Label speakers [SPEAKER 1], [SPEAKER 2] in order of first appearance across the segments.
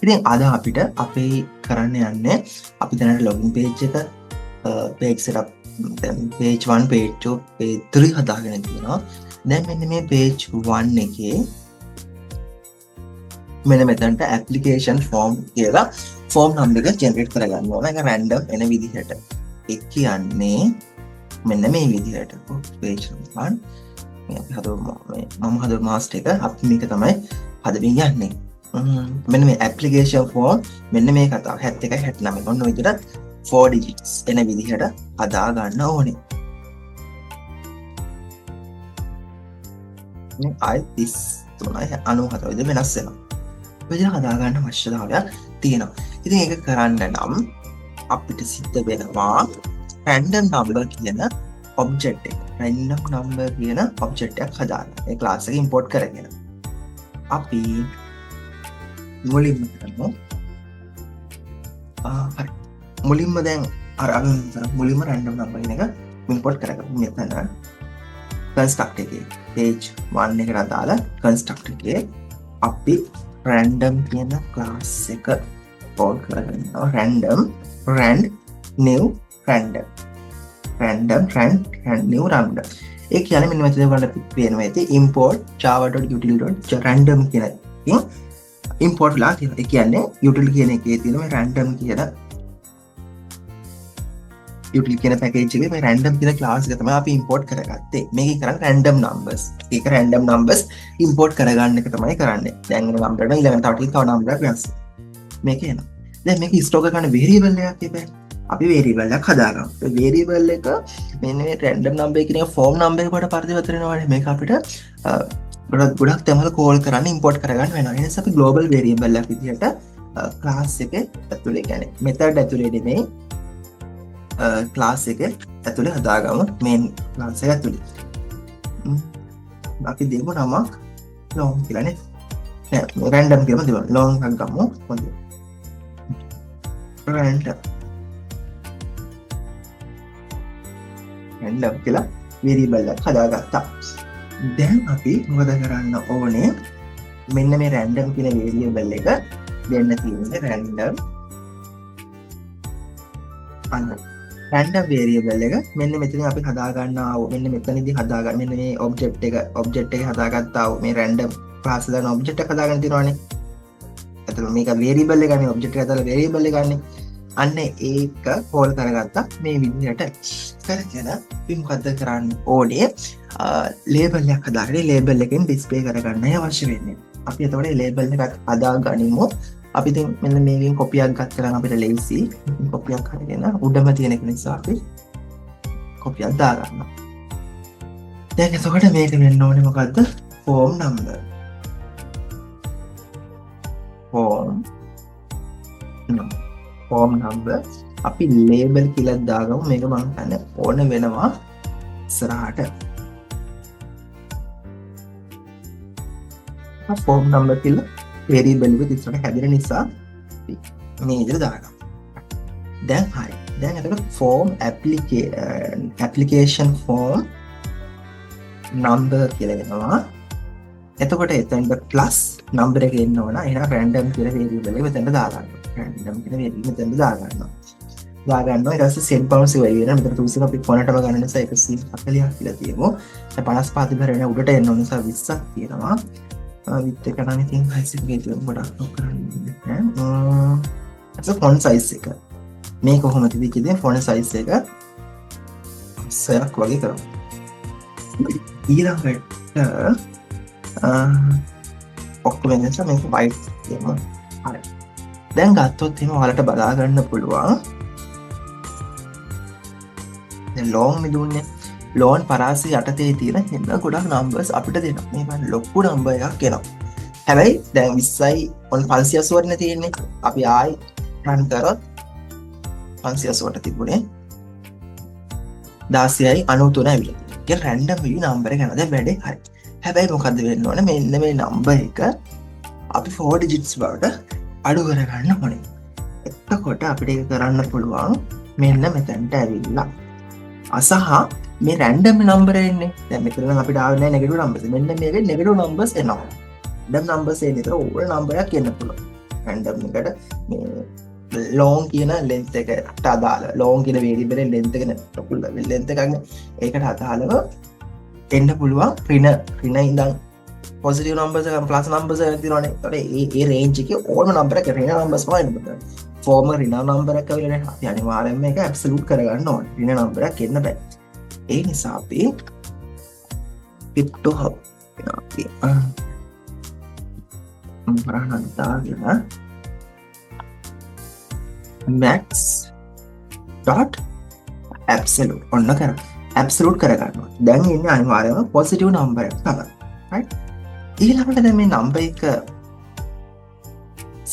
[SPEAKER 1] ඉතින් අද අපිට අපේ කරන්න යන්නේ අපි දැනට ලොගින් පේජ් එක page setup page 1 page 2 page 3 හදාගෙන තියෙනවා. දැන් මෙන්න මේ page 1 එකේ මෙන්න මෙතනට application form කියලා form number එක generate කරගන්න ඕන. ඒක random එන විදිහට. ඒ කියන්නේ මෙන්න මේ විදිහට page 1 මේ මම හදපු master එක අපි මේක තමයි හදමින් යන්නේ. මෙන්න මේ application form මෙන්න මේ කතාව 71 69 ඔන්න ඔය විදිහට 4 digits එන විදිහට හදා ගන්න ඕනේ. මේ I this 394 විදිහට වෙනස් වෙනවා. විදිහට හදා ගන්න අවශ්‍යතාවයක් තියෙනවා. ඉතින් ඒක කරන්න නම් අපිට සිද්ධ වෙනවා random number කියන object එක random number කියන object එකක් හදාගන්න. ඒ class එක import කරගෙන අපි මුලින්ම කරමු. හරි. මුලින්ම දැන් අර මුලින්ම random number එක import කරගමු. මෙතන construct එකේ page 1 එකට අදාළ construct එකේ අපි random කියන class එක call කරගන්නවා. random rand new random random rand new random. ඒ කියන්නේ මෙන්න මෙතන ඔයාලට පේනවා ඇති import java.util.random කියන එකකින් import වෙලා තියෙනවා. ඒ කියන්නේ util කියන එකේ තියෙන මේ random කියන util කියන package එකේ මේ random කියන class එක තමයි අපි import කරගත්තේ. මේකේ කරන්නේ random numbers. ඒක random numbers import කරගන්න එක තමයි කරන්නේ. දැන් මේ number එක ඊළඟට තව number එකක් වෙනස්. මේක එනවා. දැන් මේක store කරගන්න variable එකක් තිබේ. අපි variable එකක් හදාගමු. ඒ variable එක මෙන්න මේ random number කියන form number එකට පරිවර්තන වෙනවානේ. මේක අපිට ගොඩක් තැන්වල call කරන්න import කරගන්න වෙනවා. ඒ නිසා අපි global variable එකක් විදිහට class එකේ ඇතුලේ කියන්නේ method ඇතුලේ නෙමෙයි class එක ඇතුලේ හදාගමු. main class එක ඇතුලේ. අපි දෙමු නමක් long කියලානේ. නෑ random කියලාම දෙමු. long එකක් ගමු. හොඳයි. random කියලා variable එකක් හදාගත්තා. දැන් අපි මොකද කරන්න ඕනේ? මෙන්න මේ random කියන variable එක දෙන්න තියෙන්නේ random random variable එක මෙන්න මෙතන අපි හදා ගන්නවා. මෙන්න මෙතනදී හදා ගන්න මෙන්න මේ object එක හදාගත්තා. මේ random class දාන object එක හදාගෙන තියෙනවානේ. එතකොට මේක variable එක ගන්නේ object එක දාලා variable එක ගන්නේ. අන්න ඒක call කරගත්තා මේ විදිහට. කරගෙන අපි මොකද කරන්න ඕනේ? label එකක් හදාගෙන label එකෙන් display කරගන්නයි අවශ්‍ය වෙන්නේ. අපි එතකොට label එකක් හදා ගනිමු. අපි දැන් මෙන්න මේකෙන් copy එකක් ගත්තා නම් අපිට lazy copy එකක් හරියන උඩම තියෙන එක නිසා අපි copy එකක් දා ගන්නවා. දැන් එතකොට මේක වෙන්න ඕනේ මොකද්ද? form number. form number අපි label කියලා දාගමු. මේක මම හිතන්නේ ඕන වෙනවා ඉස්සරහට. form number කියලා variable එක ඉස්සරහට හැදෙන නිසා මේ විදිහට දාගමු. දැන් හරි. දැන් එතකොට form application form number කියලා වෙනවා. එතකොට එතනට plus number එක එන්න ඕන. එහෙනම් random කියලා variable එක මෙතනට දාගන්න. random කියලා variable මෙතනට දාගන්නවා. දාගන්නවා. ඊට පස්සේ set bounds වෙයි වෙන. මෙතන 200 අපි ෆොන්ටම ගන්න නිසා 140ක් කියලා තියෙමු. දැන් 55 ඉවර වෙන උඩට එන්න ඕන නිසා 20ක් තියෙනවා. with එක නම් ඉතින් හයිසින් ගේතුම් ගොඩක් කරන්නේ නැහැ. font size එක මේ කොහොමද විදිහේ font size එක සයක් වගේ කරමු. ඊළඟට ඔක්කොම එන්නස මේක white කියමු. හරි. දැන් ගත්තොත් එහෙම ඔයාලට බලා ගන්න පුළුවන්. දැන් long නේ දුන්නේ. ලෝන් පරාසය යටතේ තියෙන හින්න ගොඩක් නම්බර්ස් අපිට දෙනවා. මේ බලන්න ලොකු නම්බර් එකක් එනවා. හැබැයි දැන් 20යි ඔන් 580 තියෙන්නේ. අපි ආයි රන් කරොත් 580ට තිබුණේ 16යි 93 ඇවිල්ලා තියෙනවා. ඒක රැන්ඩම් වී නම්බර් එක යනවා. දැන් වැඩේ හරි. හැබැයි මොකද්ද වෙන්න ඕනේ? මෙන්න මේ නම්බර් එක අපි 4 digits වලට අඩු කරගන්න ඕනේ. එතකොට අපිට ඒක කරන්න පුළුවන් මෙන්න මෙතනට ඇවිල්ලා. අසහ මේ රැන්ඩම් නම්බර එන්නේ. දැන් මෙතන අපිට ආවේ නැහැ නෙගටිව් නම්බර්ස්. මෙන්න මේකේ නෙගටිව් නම්බර්ස් එනවා. රැන්ඩම් නම්බර්ස් එන්නේ. ඒතර ඕන නම්බරයක් එන්න පුළුවන්. රැන්ඩම් එකට මේ ලෝන් කියන ලෙන්ත් එකට අදාළ ලෝන් කියන වේරියබල් ලෙන්ත් එක ටොපල් ලෙන්ත් එකක් ඒකට අදාළව එන්න පුළුවන් රින ඉඳන් පොසිටිව් නම්බර්ස් එකක් ප්ලස් නම්බර්ස් එකක් තියෙනවානේ. ඒතකොට ඒ රේන්ජ් එකේ ඕනම නම්බර් එකක රින නම්බර්ස් වයින් ෆෝම රින නම්බර් එකක් වෙලනේ අපි අනිවාර්යයෙන්ම මේක ඇබ්සලූට් කරගන්න ඕනේ. රින නම්බර් එකක් එන්න බෑ. ඒ නිසා අපි පිට්ටු හබ් අපි බරහන් දාගෙන max dot absolute ඔන්න කර absolute කරගන්නවා. දැන් ඉන්නේ අනිවාර්යයෙන්ම පොසිටිව් නම්බර් එක තමයි. right ඊළඟට දැන් මේ නම්බර් එක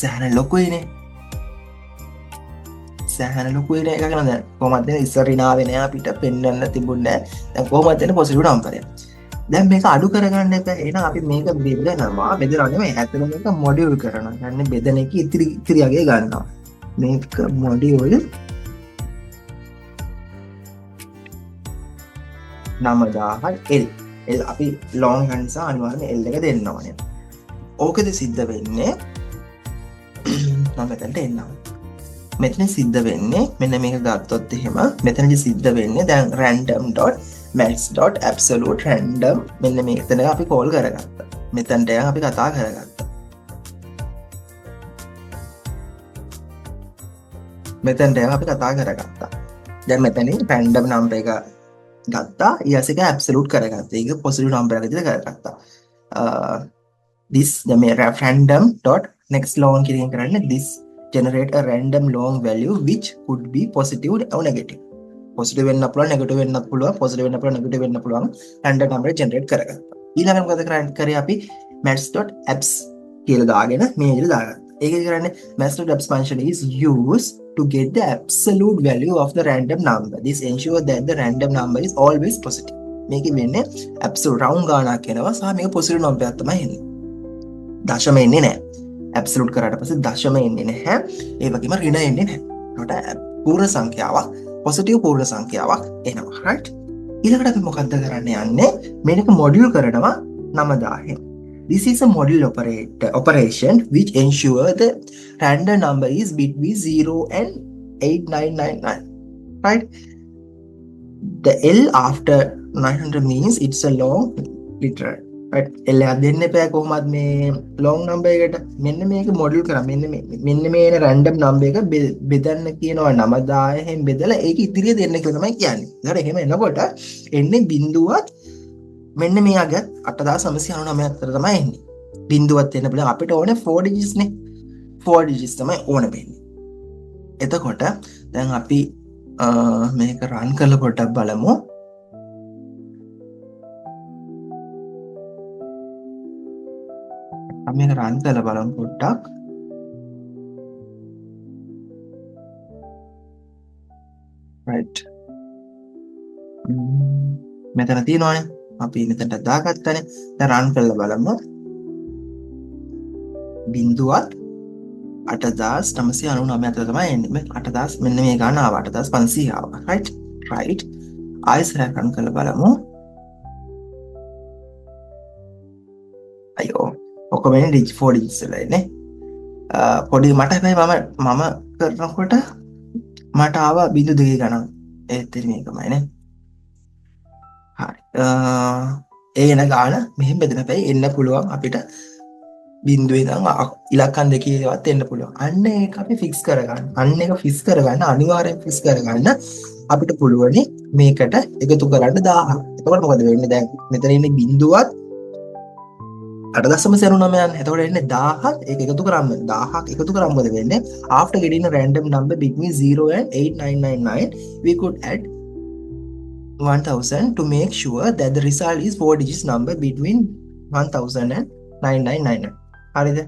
[SPEAKER 1] සෑහෙන ලොකුයිනේ. සෑහෙන ලොකුයිනේ එක ගන්න දැන් කොහොමද දැන් ඉස්සරිනාවේ නෑ අපිට පෙන්වන්න තිබුණේ නෑ. දැන් කොහොමද දැන් පොසිටිව් නම්බර් එක. දැන් මේක අඩු කරගන්න එපා. එහෙනම් අපි මේක බෙදනවා. බෙදනවා නෙමෙයි ඇත්තටම මේක මොඩියුල් කරනවා. يعني බෙදන එක ඉතිරි යගේ ගන්නවා. මේක මොඩියුල් 9000 L අපි ලොන් හන්සා අනිවාර්යයෙන් L එක දෙන්න ඕනේ. ඕකද සිද්ධ වෙන්නේ මම මෙතනට එන්නම්. මෙතන සිද්ධ වෙන්නේ මෙන්න මේක ගත්තොත් එහෙම මෙතනදි සිද්ධ වෙන්නේ දැන් random.max.absolute random මෙන්න මෙතන අපි කෝල් කරගත්තා. මෙතනට අපි කතා කරගත්තා. මෙතනට අපි කතා කරගත්තා. දැන් මෙතනින් random number එක ගත්තා. ඊට එක absolute කරගත්තා. ඒක positive number එකක් විදිහට කරගත්තා. this මේ random dot next long කියන කරන්නේ this generate a random long value which could be positive or negative. positive වෙන්න පුළුවන් negative වෙන්නත් පුළුවන් positive වෙන්න පුළුවන් negative වෙන්න පුළුවන් random number generate කරගත්තා. ඊළඟට මොකද කරන්නේ අපි max.abs කියලා දාගෙන මේ විදිහට දාගත්තා. ඒක කරන්නේ max.abs function is used to get the absolute value of the random number. This ensures that the random number is always positive. මේක වෙන්නේ absolute round ගානක් එනවා සහ මේක positive number එකක් තමයි එන්නේ. දශම එන්නේ නැහැ. absolute කරාට පස්සේ දශම එන්නේ නැහැ. ඒ වගේම ඍණ එන්නේ නැහැ. ඒකට පූර්ණ සංඛ්‍යාවක් positive පූර්ණ සංඛ්‍යාවක් එනවා. right? ඊළඟට අපි මොකද්ද කරන්න යන්නේ? මේක මොඩියුල් කරනවා 9000. This is a module operation which ensure the random number is between 0 and 8999. Right? The L after 900 means it's a long literal. Right? L දෙන්න එපා කොහොමද මේ long number එකට මෙන්න මේක මොඩියුල් කරා මෙන්න මේ random number එක බෙදන්න කියනවා 9000 බෙදලා ඒක ඉදිරිය දෙන්න කියලා තමයි කියන්නේ. ඒකට එහෙම එනකොට එන්නේ බිඳුවත් මෙන්න මෙයාගේ 8999 අතර තමයි එන්නේ. බිඳුවත් එන්න බලන්න අපිට ඕනේ 4 digits නේ. 4 digits තමයි ඕන වෙන්නේ. එතකොට දැන් අපි මේක run කරලා පොඩ්ඩක් බලමු. අපි මේක run කරලා බලමු පොඩ්ඩක්. right. මෙතන තියෙනවානේ. අපි මෙතනට දාගත්තනේ. දැන් run කරලා බලමු. බිඳුවත් 8999 අතර තමයි එන්නේ. මේ 8000 මෙන්න මේ ගාන ආවා 8500 ආවා. right. ආයෙත් run කරලා බලමු. අයියෝ. ඔක්කොම එන්නේ digit 4 digits වල ඉන්නේ. පොඩි මට හැබැයි මම කරනකොට මට ආවා බිඳු දෙකේ ගණන්. ඒත් මේකමයි නේ. හරි. ඒ එන ගාන මෙහෙම බෙදලා හැබැයි එන්න පුළුවන් අපිට බිඳුවේ ඉඳන් ඉලක්කම් දෙකේවත් එන්න පුළුවන්. අන්න ඒක අපි ෆික්ස් කරගන්න. අන්න ඒක ෆික්ස් කරගන්න අනිවාර්යෙන් ෆික්ස් කරගන්න අපිට පුළුවනි මේකට එකතු කරන්න 1000. එතකොට මොකද වෙන්නේ දැන් මෙතන ඉන්නේ බිඳුවත් 8.99 එතකොට එන්නේ 1000ක් ඒක එකතු කරාම 1000ක් එකතු කරාම මොකද වෙන්නේ after getting a random number between 0 and 8999 we could add 1000 to make sure that the result is 4 digits number between 1000 and 9999. හරිද?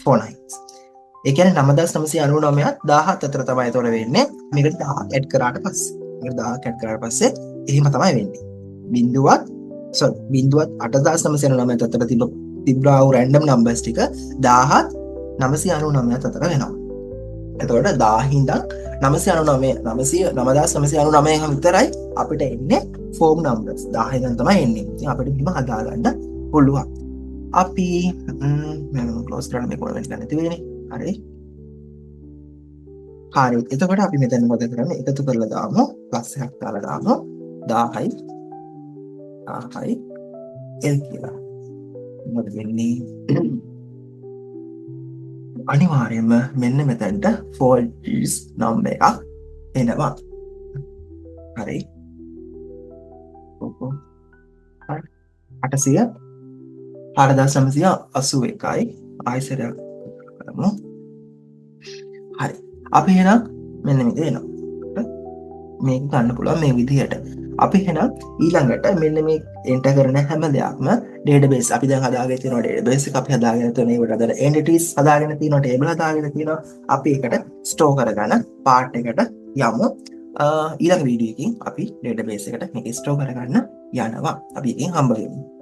[SPEAKER 1] 4 nines. ඒ කියන්නේ 9999ත් 17 අතර තමයි ඒතොර වෙන්නේ. මේකට 1000ක් ඇඩ් කරාට පස්සේ. මේකට 1000ක් ඇඩ් කරාට පස්සේ එහෙම තමයි වෙන්නේ. බිඳුවත් 8999 අතර තිබ්බා වූ random numbers ටික 1000ත් 999ත් අතර වෙනවා. එතකොට 1000 ඉඳන් 9999 විතරයි අපිට එන්නේ form numbers 10 ඉඳන් තමයි එන්නේ. ඉතින් අපිට බිම හදාගන්න පුළුවන්. අපි මම ක්ලෝස් කරලා මේක වෙන්න නැති වෙන්නේ. හරි හරි එතකොට අපි මෙතන මොකද කරන්නේ එකතු කරලා දාමු ප්ලස් එකක් දාලා දාමු 10යි 10යි L කියලා මොකද වෙන්නේ අනිවාර්යයෙන්ම මෙන්න මෙතනට faults number එකක් එනවා හරි හරි 800 4981යි ආයිසරයක් කරමු හරි අපි එහෙනම් මෙන්න මේක එනවා මේක ගන්න පුළුවන් මේ විදිහට අපි එහෙනම් ඊළඟට මෙන්න මේ එන්ටර් කරන හැම දෙයක්ම database අපි දැන් හදාගෙන තියෙනවා database එක අපි හදාගෙන තියෙනවා ඒකට අදාළ entities හදාගෙන තියෙනවා table හදාගෙන තියෙනවා අපි ඒකට store කරගන්න part එකට යමු ඊළඟ වීඩියෝ එකකින් අපි database එකට මේක store කරගන්න යනවා අපි එකෙන් හම්බ වෙමු